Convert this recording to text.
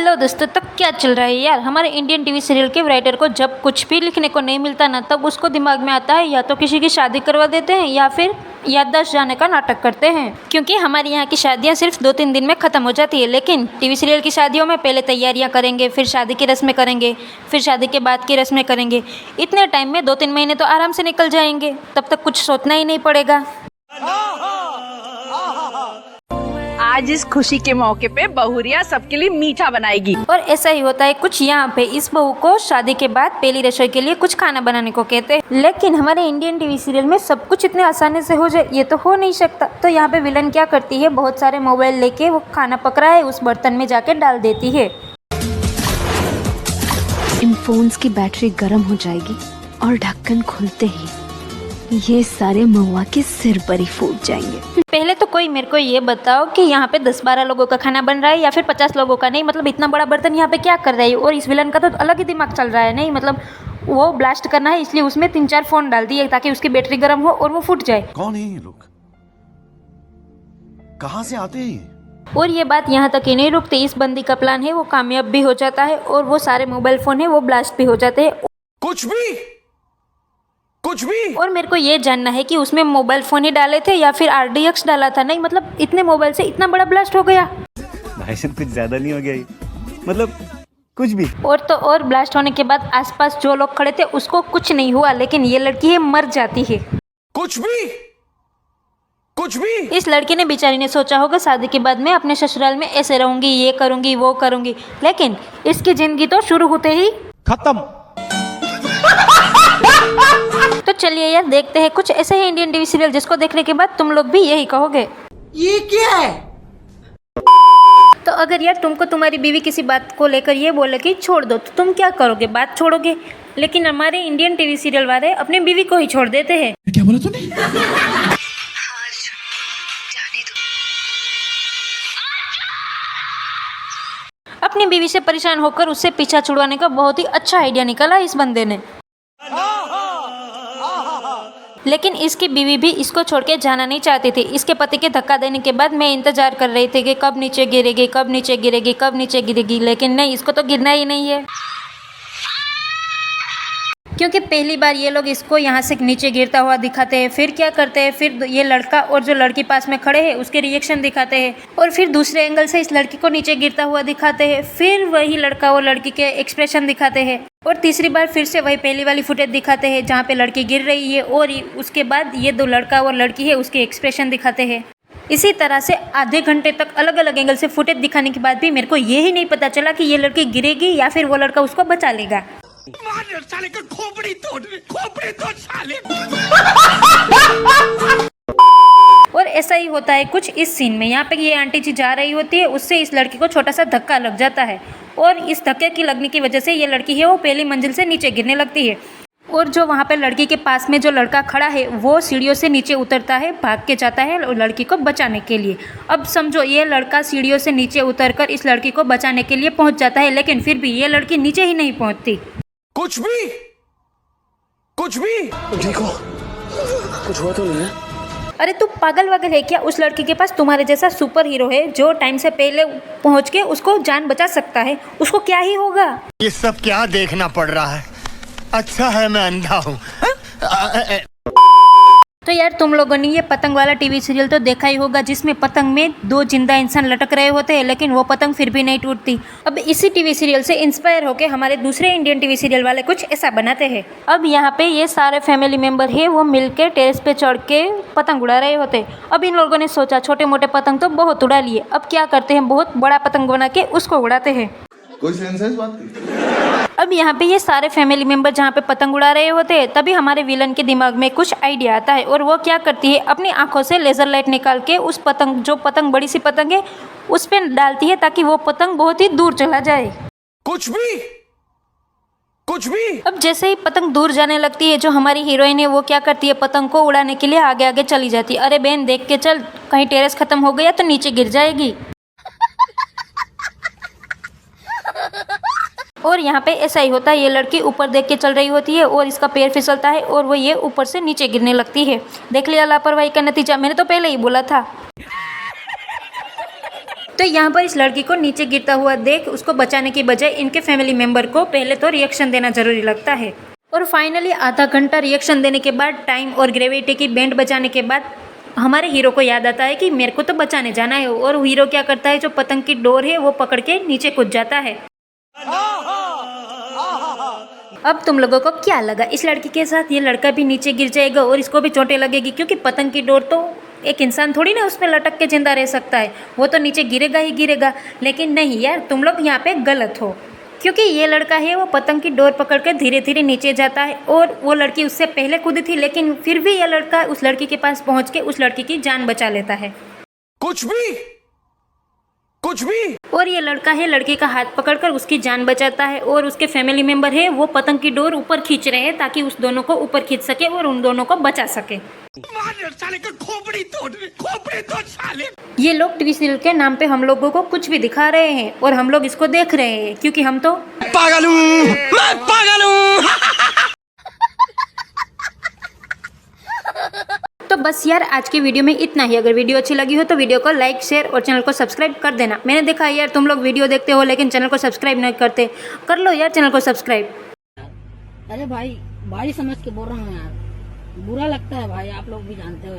Hello दोस्तों, तब क्या चल रहा है यार। हमारे इंडियन टीवी सीरियल के राइटर को जब कुछ भी लिखने को नहीं मिलता ना, तब उसको दिमाग में आता है या तो किसी की शादी करवा देते हैं या फिर याददाश्त जाने का नाटक करते हैं। क्योंकि हमारे यहाँ की शादियाँ सिर्फ 2-3 दिन में ख़त्म हो जाती है, लेकिन टीवी सीरियल की शादियों में पहले तैयारियाँ करेंगे, फिर शादी की रस्में करेंगे, फिर शादी के बाद की रस्में करेंगे। इतने टाइम में 2-3 महीने तो आराम से निकल जाएंगे, तब तक कुछ सोचना ही नहीं पड़ेगा। आज इस खुशी के मौके पे बहुरिया सबके लिए मीठा बनाएगी। और ऐसा ही होता है कुछ यहाँ पे। इस बहू को शादी के बाद पहली रसोई के लिए कुछ खाना बनाने को कहते हैं, लेकिन हमारे इंडियन टीवी सीरियल में सब कुछ इतने आसानी से हो जाए ये तो हो नहीं सकता। तो यहाँ पे विलन क्या करती है, बहुत सारे मोबाइल लेके वो खाना पकड़ा है उस बर्तन में जाके डाल देती है। इन फोन्स की बैटरी गर्म हो जाएगी और ढक्कन खुलते ही ये सारे महुआ के सिर पर ही फूट जाएंगे। पहले तो कोई मेरे को ये बताओ कि यहाँ पे 10-12 लोगों का खाना बन रहा है या फिर 50 लोगों का। नहीं मतलब इतना बड़ा बर्तन यहाँ पे क्या कर रहा है। और इस विलन का तो अलग ही दिमाग चल रहा है। नहीं मतलब वो ब्लास्ट करना है, इसलिए उसमें 3-4 फोन डाल दिए ताकि उसकी बैटरी गर्म हो और वो फूट जाए। कौन है ये लोग, कहाँ से आते हैं? और ये बात यहाँ तक ही नहीं रुकती। इस बंदी का प्लान है वो कामयाब भी हो जाता है और वो सारे मोबाइल फोन है वो ब्लास्ट भी हो जाते हैं। कुछ भी। और मेरे को ये जानना है कि उसमें मोबाइल फोन ही डाले थे या फिर RDX डाला था। नहीं मतलब इतने मोबाइल से इतना बड़ा ब्लास्ट हो गया। भाई साहब कुछ ज्यादा नहीं हो गया ये? मतलब कुछ भी। और तो और ब्लास्ट होने के बाद आसपास जो लोग खड़े थे उसको कुछ नहीं हुआ, लेकिन ये लड़की है मर जाती है। कुछ भी। इस लड़की ने बेचारी ने सोचा होगा शादी के बाद मैं अपने ससुराल में ऐसे रहूंगी, ये करूंगी वो करूंगी, लेकिन इसकी जिंदगी तो शुरू होते ही खत्म। तो चलिए यार देखते हैं कुछ ऐसे ही इंडियन टीवी सीरियल जिसको देखने के बाद तुम लोग भी यही कहोगे, ये क्या है। तो अगर यार तुमको तुम्हारी बीवी किसी बात को लेकर ये बोले कि छोड़ दो, तो तुम क्या करोगे? बात छोड़ोगे। लेकिन हमारे इंडियन टीवी सीरियल वाले अपने बीवी को ही छोड़ देते हैं। क्या बोला तूने? अपनी बीवी से परेशान होकर उससे पीछा छुड़वाने का बहुत ही अच्छा आइडिया निकाला इस बंदे ने। लेकिन इसकी बीवी भी इसको छोड़ के जाना नहीं चाहती थी। इसके पति के धक्का देने के बाद मैं इंतजार कर रही थी कि कब नीचे गिरेगी, कब नीचे गिरेगी, कब नीचे गिरेगी, लेकिन नहीं, इसको तो गिरना ही नहीं है। क्योंकि पहली बार ये लोग इसको यहाँ से नीचे गिरता हुआ दिखाते हैं, फिर क्या करते हैं, फिर ये लड़का और जो लड़की पास में खड़े हैं उसके रिएक्शन दिखाते हैं, और फिर दूसरे एंगल से इस लड़की को नीचे गिरता हुआ दिखाते हैं, फिर वही लड़का और लड़की के एक्सप्रेशन दिखाते हैं, और तीसरी बार फिर से वही पहली वाली फुटेज दिखाते हैं जहाँ पे लड़की गिर रही है, और उसके बाद ये दो लड़का और लड़की है उसके एक्सप्रेशन दिखाते हैं। इसी तरह से आधे घंटे तक अलग अलग एंगल से फुटेज दिखाने के बाद भी मेरे को ये ही नहीं पता चला कि ये लड़की गिरेगी या फिर वो लड़का उसको बचा लेगा। साले का खोपड़ी तोड़ साले। और ऐसा ही होता है कुछ इस सीन में। यहाँ पे ये आंटी जी जा रही होती है, उससे इस लड़की को छोटा सा धक्का लग जाता है, और इस धक्के की लगने की वजह से ये लड़की है वो पहली मंजिल से नीचे गिरने लगती है। और जो वहाँ पे लड़की के पास में जो लड़का खड़ा है वो सीढ़ियों से नीचे उतरता है, भाग के जाता है लड़की को बचाने के लिए। अब समझो ये लड़का सीढ़ियों से नीचे उतरकर इस लड़की को बचाने के लिए पहुँच जाता है, लेकिन फिर भी ये लड़की नीचे ही नहीं पहुँचती। कुछ भी। देखो कुछ हुआ तो नहीं है। अरे तू पागल वागल है क्या? उस लड़की के पास तुम्हारे जैसा सुपर हीरो है जो टाइम से पहले पहुंच के उसको जान बचा सकता है, उसको क्या ही होगा। ये सब क्या देखना पड़ रहा है? अच्छा है मैं अंधा हूँ। तो यार तुम लोगों ने ये पतंग वाला टीवी सीरियल तो देखा ही होगा, जिसमें पतंग में 2 जिंदा इंसान लटक रहे होते हैं, लेकिन वो पतंग फिर भी नहीं टूटती। अब इसी टीवी सीरियल से इंस्पायर होकर हमारे दूसरे इंडियन टीवी सीरियल वाले कुछ ऐसा बनाते हैं। अब यहाँ पे ये सारे फैमिली मेंबर है वो मिलके टेरेस पे चढ़ के पतंग उड़ा रहे होते। अब इन लोगों ने सोचा छोटे मोटे पतंग तो बहुत उड़ा लिए, अब क्या करते हैं, बहुत बड़ा पतंग बना के उसको उड़ाते हैं। कोई सेंस है इस बात की? अब यहाँ पे ये सारे फैमिली मेंबर जहाँ पे पतंग उड़ा रहे होते हैं, तभी हमारे विलन के दिमाग में कुछ आइडिया आता है, और वो क्या करती है, अपनी आंखों से लेजर लाइट निकाल के उस पतंग, जो पतंग बड़ी सी पतंग है, उस पे डालती है ताकि वो पतंग बहुत ही दूर चला जाए। कुछ भी। अब जैसे ही पतंग दूर जाने लगती है, जो हमारी हीरोइन है वो क्या करती है, पतंग को उड़ाने के लिए आगे आगे चली जाती है। अरे बहन देख के चल, कहीं टेरेस खत्म हो गया तो नीचे गिर जाएगी। और यहाँ पे ऐसा ही होता है, ये लड़की ऊपर देख के चल रही होती है और इसका पैर फिसलता है और वो ये ऊपर से नीचे गिरने लगती है। देख लिया लापरवाही का नतीजा, मैंने तो पहले ही बोला था। तो यहाँ पर इस लड़की को नीचे गिरता हुआ देख उसको बचाने की बजाय इनके फैमिली मेम्बर को पहले तो रिएक्शन देना जरूरी लगता है। और फाइनली आधा घंटा रिएक्शन देने के बाद, टाइम और ग्रेविटी की बैंड बजाने के बाद हमारे हीरो को याद आता है कि मेरे को तो बचाने जाना है। और हीरो क्या करता है, जो पतंग की डोर है वो पकड़ के नीचे कूद जाता है। अब तुम लोगों को क्या लगा, इस लड़की के साथ ये लड़का भी नीचे गिर जाएगा और इसको भी चोटें लगेगी? क्योंकि पतंग की डोर तो एक इंसान थोड़ी ना उसमें लटक के जिंदा रह सकता है, वो तो नीचे गिरेगा ही गिरेगा। लेकिन नहीं यार, तुम लोग यहाँ पे गलत हो, क्योंकि ये लड़का है वो पतंग की डोर पकड़ कर धीरे धीरे नीचे जाता है और वो लड़की उससे पहले कूदी थी, लेकिन फिर भी ये लड़का उस लड़की के पास पहुंच के उस लड़की की जान बचा लेता है। कुछ भी और ये लड़का है लड़की का हाथ पकड़कर उसकी जान बचाता है। और उसके फैमिली मेंबर है वो पतंग की डोर ऊपर खींच रहे हैं ताकि उस दोनों को ऊपर खींच सके और उन दोनों को बचा सके। साले का खोपड़ी तोड़ साले। ये लोग टीवी सीरियल के नाम पे हम लोगों को कुछ भी दिखा रहे हैं और हम लोग इसको देख रहे हैं, क्योंकि हम तो पागल हूँ, मैं पागल हूँ। तो बस यार आज की वीडियो में इतना ही। अगर वीडियो अच्छी लगी हो तो वीडियो को लाइक, शेयर और चैनल को सब्सक्राइब कर देना। मैंने देखा यार तुम लोग वीडियो देखते हो लेकिन चैनल को सब्सक्राइब नहीं करते, कर लो यार चैनल को सब्सक्राइब। अरे भाई, भाई समझ के बोल रहा हूँ यार, बुरा लगता है भाई, आप लोग भी जानते हो।